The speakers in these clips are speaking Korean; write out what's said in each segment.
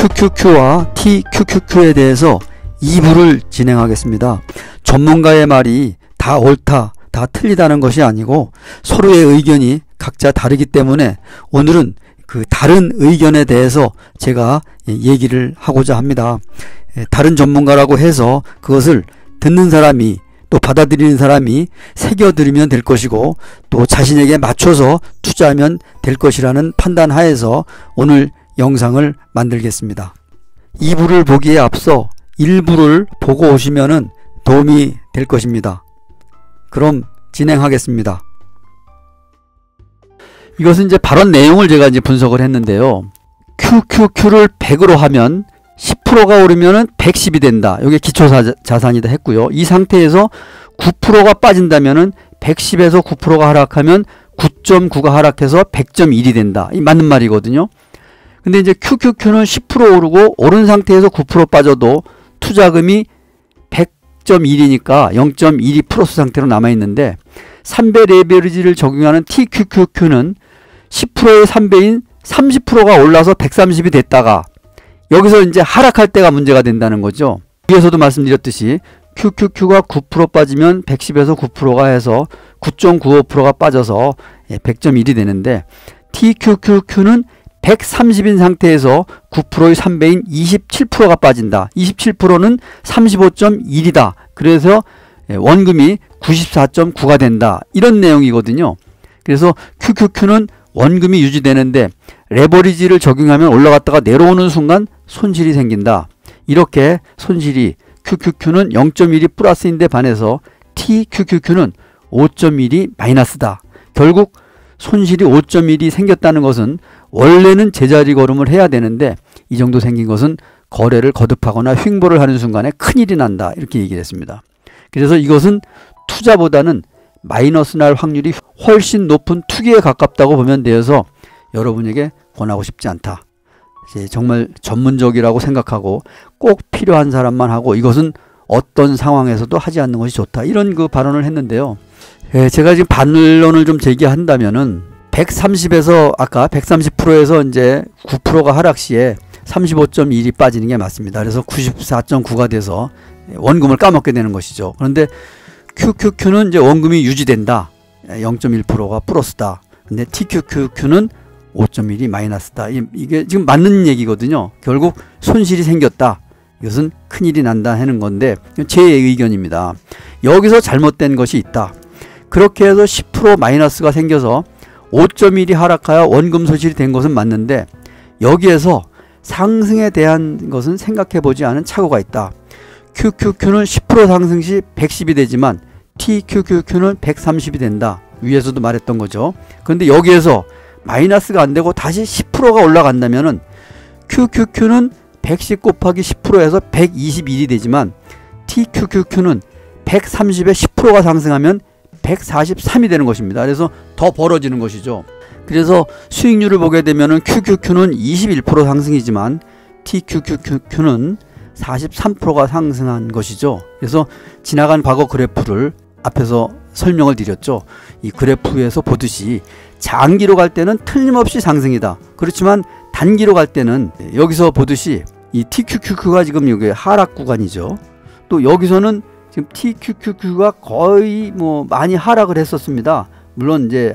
QQQ와 TQQQ에 대해서 2부를 진행하겠습니다. 전문가의 말이 다 옳다, 다 틀리다는 것이 아니고 서로의 의견이 각자 다르기 때문에 오늘은 그 다른 의견에 대해서 제가 얘기를 하고자 합니다. 다른 전문가라고 해서 그것을 듣는 사람이 또 받아들이는 사람이 새겨들이면 될 것이고 또 자신에게 맞춰서 투자하면 될 것이라는 판단 하에서 오늘 영상을 만들겠습니다. 2부를 보기에 앞서 1부를 보고 오시면 도움이 될 것입니다. 그럼 진행하겠습니다. 이것은 이제 발언 내용을 제가 이제 분석을 했는데요. QQQ를 100으로 하면 10%가 오르면 110이 된다. 이게 기초자산이다 했고요. 이 상태에서 9%가 빠진다면 110에서 9%가 하락하면 9.9가 하락해서 100.1이 된다. 이 맞는 말이거든요. 근데 이제 QQQ는 10% 오르고 오른 상태에서 9% 빠져도 투자금이 100.1이니까 0.1이 플러스 상태로 남아있는데 3배 레버리지를 적용하는 TQQQ는 10%의 3배인 30%가 올라서 130이 됐다가 여기서 이제 하락할 때가 문제가 된다는 거죠. 위에서도 말씀드렸듯이 QQQ가 9% 빠지면 110에서 9%가 해서 9.95%가 빠져서 100.1이 되는데 TQQQ는 130인 상태에서 9%의 3배인 27%가 빠진다. 27%는 35.1이다. 그래서 원금이 94.9가 된다. 이런 내용이거든요. 그래서 QQQ는 원금이 유지되는데 레버리지를 적용하면 올라갔다가 내려오는 순간 손실이 생긴다. 이렇게 손실이 QQQ는 0.1이 플러스인데 반해서 TQQQ는 5.1이 마이너스다. 결국 손실이 5.1이 생겼다는 것은 원래는 제자리 걸음을 해야 되는데 이 정도 생긴 것은 거래를 거듭하거나 횡보를 하는 순간에 큰일이 난다. 이렇게 얘기를 했습니다. 그래서 이것은 투자보다는 마이너스 날 확률이 훨씬 높은 투기에 가깝다고 보면 되어서 여러분에게 권하고 싶지 않다. 정말 전문적이라고 생각하고 꼭 필요한 사람만 하고 이것은 어떤 상황에서도 하지 않는 것이 좋다. 이런 그 발언을 했는데요. 제가 지금 반론을 좀 제기한다면은 130에서 아까 130%에서 이제 9%가 하락 시에 35.1이 빠지는 게 맞습니다. 그래서 94.9가 돼서 원금을 까먹게 되는 것이죠. 그런데 QQQ는 이제 원금이 유지된다. 0.1%가 플러스다. 근데 TQQQ는 5.1이 마이너스다. 이게 지금 맞는 얘기거든요. 결국 손실이 생겼다. 이것은 큰일이 난다 하는 건데 제 의견입니다. 여기서 잘못된 것이 있다. 그렇게 해서 10% 마이너스가 생겨서 5.1이 하락하여 원금 손실이 된 것은 맞는데 여기에서 상승에 대한 것은 생각해 보지 않은 착오가 있다. QQQ는 10% 상승 시 110이 되지만 TQQQ는 130이 된다. 위에서도 말했던 거죠. 그런데 여기에서 마이너스가 안 되고 다시 10%가 올라간다면은 QQQ는 110 곱하기 10%에서 121이 되지만 TQQQ는 130에 10%가 상승하면 143이 되는 것입니다. 그래서 더 벌어지는 것이죠. 그래서 수익률을 보게 되면은 QQQ는 21% 상승이지만 TQQQ는 43%가 상승한 것이죠. 그래서 지나간 과거 그래프를 앞에서 설명을 드렸죠. 이 그래프에서 보듯이 장기로 갈 때는 틀림없이 상승이다. 그렇지만 단기로 갈 때는 여기서 보듯이 이 TQQQ가 지금 여기 하락 구간이죠. 또 여기서는 지금 TQQQ가 거의 많이 하락을 했었습니다. 물론 이제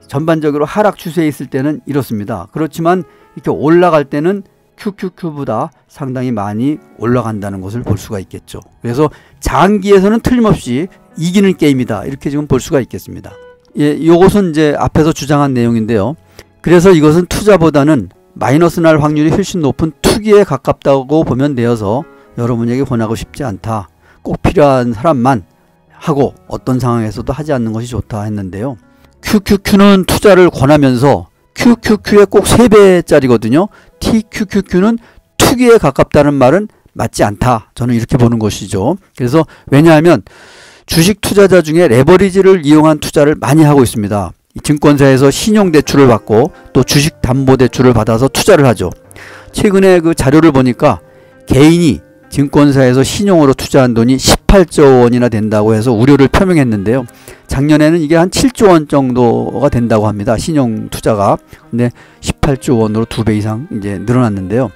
전반적으로 하락 추세에 있을 때는 이렇습니다. 그렇지만 이렇게 올라갈 때는 QQQ보다 상당히 많이 올라간다는 것을 볼 수가 있겠죠. 그래서 장기에서는 틀림없이 이기는 게임이다. 이렇게 지금 볼 수가 있겠습니다. 이것은 이제 앞에서 주장한 내용인데요. 그래서 이것은 투자보다는 마이너스 날 확률이 훨씬 높은 투기에 가깝다고 보면 되어서 여러분에게 권하고 싶지 않다. 꼭 필요한 사람만 하고 어떤 상황에서도 하지 않는 것이 좋다 했는데요. QQQ는 투자를 권하면서 QQQ의 꼭 3배짜리거든요. TQQQ는 투기에 가깝다는 말은 맞지 않다. 저는 이렇게 보는 것이죠. 그래서 왜냐하면 주식 투자자 중에 레버리지를 이용한 투자를 많이 하고 있습니다. 증권사에서 신용대출을 받고 또 주식담보대출을 받아서 투자를 하죠. 최근에 그 자료를 보니까 개인이 증권사에서 신용으로 투자한 돈이 18조 원이나 된다고 해서 우려를 표명했는데요. 작년에는 이게 한 7조 원 정도가 된다고 합니다. 신용 투자가. 근데 18조 원으로 2배 이상 이제 늘어났는데요.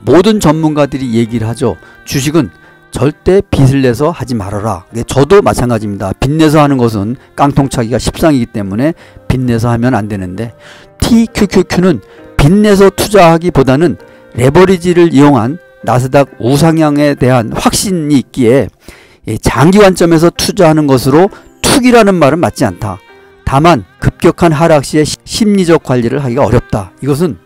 모든 전문가들이 얘기를 하죠. 주식은 절대 빚을 내서 하지 말아라. 저도 마찬가지입니다. 빚 내서 하는 것은 깡통차기가 십상이기 때문에 빚 내서 하면 안 되는데, TQQQ는 빚 내서 투자하기보다는 레버리지를 이용한 나스닥 우상향에 대한 확신이 있기에 장기 관점에서 투자하는 것으로 투기라는 말은 맞지 않다. 다만 급격한 하락 시에 심리적 관리를 하기가 어렵다. 이것은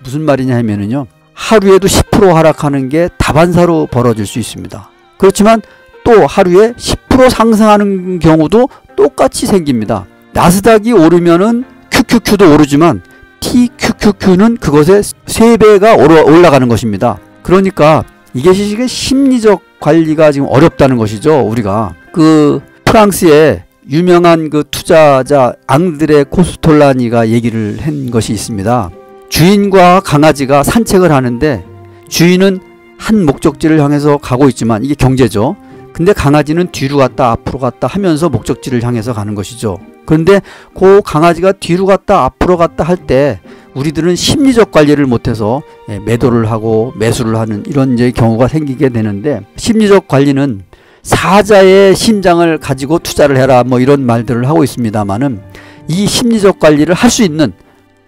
무슨 말이냐 하면은요, 하루에도 10% 하락하는 게 다반사로 벌어질 수 있습니다. 그렇지만 또 하루에 10% 상승하는 경우도 똑같이 생깁니다. 나스닥이 오르면은 QQQ도 오르지만 TQQQ는 그것의 3배가 올라가는 것입니다. 그러니까 이게 지금 심리적 관리가 지금 어렵다는 것이죠. 우리가 그 프랑스의 유명한 그 투자자 앙드레 코스톨라니가 얘기를 한 것이 있습니다. 주인과 강아지가 산책을 하는데 주인은 한 목적지를 향해서 가고 있지만, 이게 경제죠. 근데 강아지는 뒤로 갔다 앞으로 갔다 하면서 목적지를 향해서 가는 것이죠. 그런데 그 강아지가 뒤로 갔다 앞으로 갔다 할 때 우리들은 심리적 관리를 못해서 매도를 하고 매수를 하는 이런 이제 경우가 생기게 되는데, 심리적 관리는 사자의 심장을 가지고 투자를 해라 뭐 이런 말들을 하고 있습니다만은, 이 심리적 관리를 할 수 있는,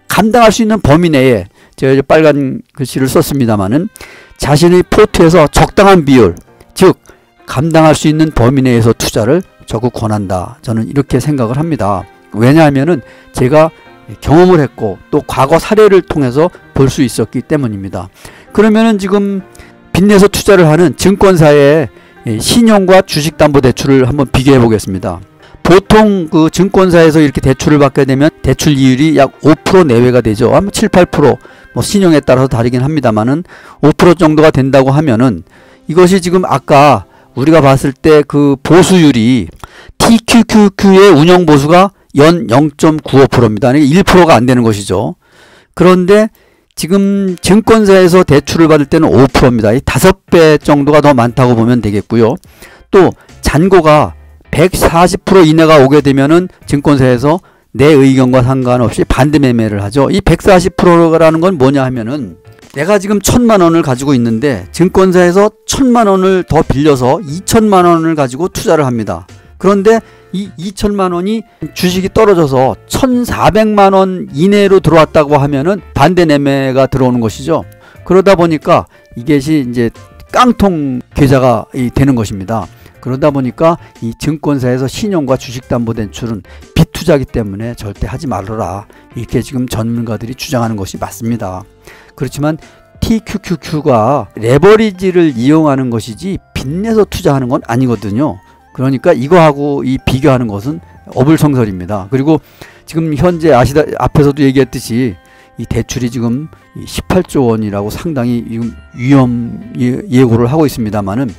감당할 수 있는 범위 내에, 제가 이제 빨간 글씨를 썼습니다만은, 자신의 포트에서 적당한 비율, 즉 감당할 수 있는 범위 내에서 투자를 적극 권한다. 저는 이렇게 생각을 합니다. 왜냐하면은 제가 경험을 했고 또 과거 사례를 통해서 볼 수 있었기 때문입니다. 그러면은 지금 빚내서 투자를 하는 증권사의 신용과 주식담보대출을 한번 비교해 보겠습니다. 보통 그 증권사에서 이렇게 대출을 받게 되면 대출 이율이 약 5% 내외가 되죠. 아마 7, 8%, 뭐 신용에 따라서 다르긴 합니다만은 5% 정도가 된다고 하면은, 이것이 지금 아까 우리가 봤을 때 그 보수율이 TQQQ의 운영 보수가 연 0.95%입니다. 1%가 안 되는 것이죠. 그런데 지금 증권사에서 대출을 받을 때는 5%입니다. 이 5배 정도가 더 많다고 보면 되겠고요. 또 잔고가 140% 이내가 오게 되면은 증권사에서 내 의견과 상관없이 반대 매매를 하죠. 이 140%라는 건 뭐냐 하면은, 내가 지금 1,000만 원을 가지고 있는데 증권사에서 1,000만 원을 더 빌려서 2,000만 원을 가지고 투자를 합니다. 그런데 이 2,000만 원이 주식이 떨어져서 1,400만 원 이내로 들어왔다고 하면은 반대 매매가 들어오는 것이죠. 그러다 보니까 이것이 이제 깡통 계좌가 되는 것입니다. 그러다 보니까 이 증권사에서 신용과 주식담보대출은 빚투자기 때문에 절대 하지 말아라. 이렇게 지금 전문가들이 주장하는 것이 맞습니다. 그렇지만 TQQQ가 레버리지를 이용하는 것이지 빚내서 투자하는 건 아니거든요. 그러니까 이거하고 이 비교하는 것은 어불성설입니다. 그리고 지금 현재 앞에서도 얘기했듯이 이 대출이 지금 18조 원이라고 상당히 위험 예고를 하고 있습니다만은,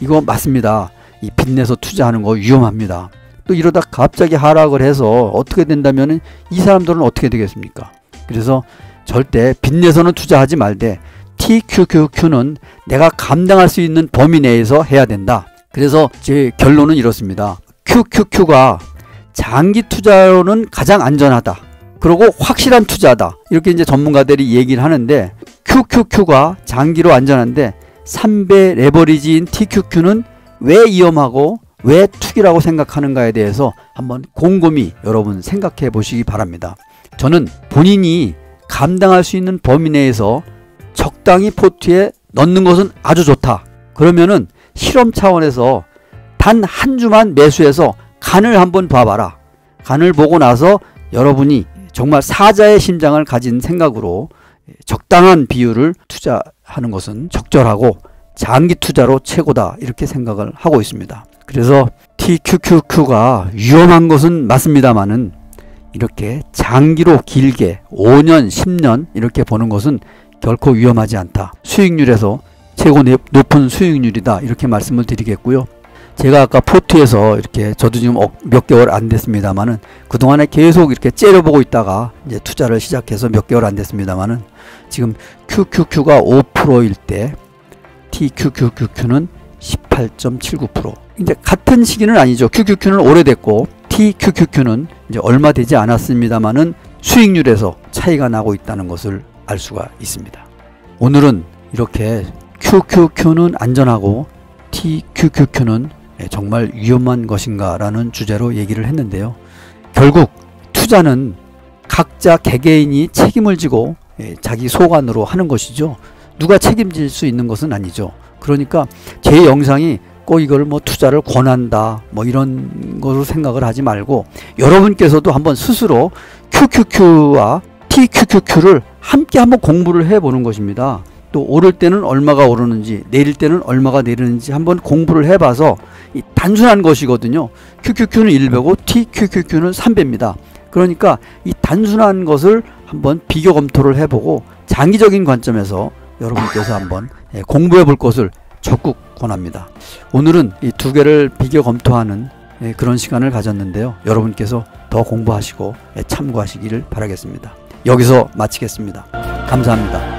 이거 맞습니다. 이 빚내서 투자하는 거 위험합니다. 또 이러다 갑자기 하락을 해서 어떻게 된다면은 이 사람들은 어떻게 되겠습니까? 그래서 절대 빚내서는 투자하지 말되 TQQQ는 내가 감당할 수 있는 범위 내에서 해야 된다. 그래서 제 결론은 이렇습니다. QQQ가 장기 투자로는 가장 안전하다. 그리고 확실한 투자다. 이렇게 이제 전문가들이 얘기를 하는데, QQQ가 장기로 안전한데 3배 레버리지인 TQQ는 왜 위험하고 왜 투기라고 생각하는가에 대해서 한번 곰곰이 여러분 생각해 보시기 바랍니다. 저는 본인이 감당할 수 있는 범위 내에서 적당히 포트에 넣는 것은 아주 좋다. 그러면은 실험 차원에서 단 한 주만 매수해서 간을 한번 봐봐라. 간을 보고 나서 여러분이 정말 사자의 심장을 가진 생각으로 적당한 비율을 투자하는 것은 적절하고 장기 투자로 최고다. 이렇게 생각을 하고 있습니다. 그래서 TQQQ가 위험한 것은 맞습니다만은, 이렇게 장기로 길게 5년, 10년 이렇게 보는 것은 결코 위험하지 않다. 수익률에서 최고 높은 수익률이다. 이렇게 말씀을 드리겠고요. 제가 아까 포트에서 이렇게, 저도 지금 몇 개월 안 됐습니다만은 그동안에 계속 이렇게 째려보고 있다가 이제 투자를 시작해서 몇 개월 안 됐습니다만은, 지금 QQQ가 5%일 때 TQQQ는 18.79%. 이제 같은 시기는 아니죠. QQQ는 오래됐고 TQQQ는 이제 얼마 되지 않았습니다만은 수익률에서 차이가 나고 있다는 것을 알 수가 있습니다. 오늘은 이렇게 QQQ는 안전하고 TQQQ는 정말 위험한 것인가 라는 주제로 얘기를 했는데요. 결국 투자는 각자 개개인이 책임을 지고 자기 소관으로 하는 것이죠. 누가 책임질 수 있는 것은 아니죠. 그러니까 제 영상이 꼭 이걸 뭐 투자를 권한다 뭐 이런 것으로 생각을 하지 말고, 여러분께서도 한번 스스로 QQQ와 TQQQ를 함께 한번 공부를 해보는 것입니다. 또 오를 때는 얼마가 오르는지 내릴 때는 얼마가 내리는지 한번 공부를 해봐서, 이 단순한 것이거든요. QQQ는 1배고 TQQQ는 3배입니다. 그러니까 이 단순한 것을 한번 비교 검토를 해보고 장기적인 관점에서 여러분께서 한번 공부해 볼 것을 적극 권합니다. 오늘은 이 두 개를 비교 검토하는 그런 시간을 가졌는데요. 여러분께서 더 공부하시고 참고하시기를 바라겠습니다. 여기서 마치겠습니다. 감사합니다.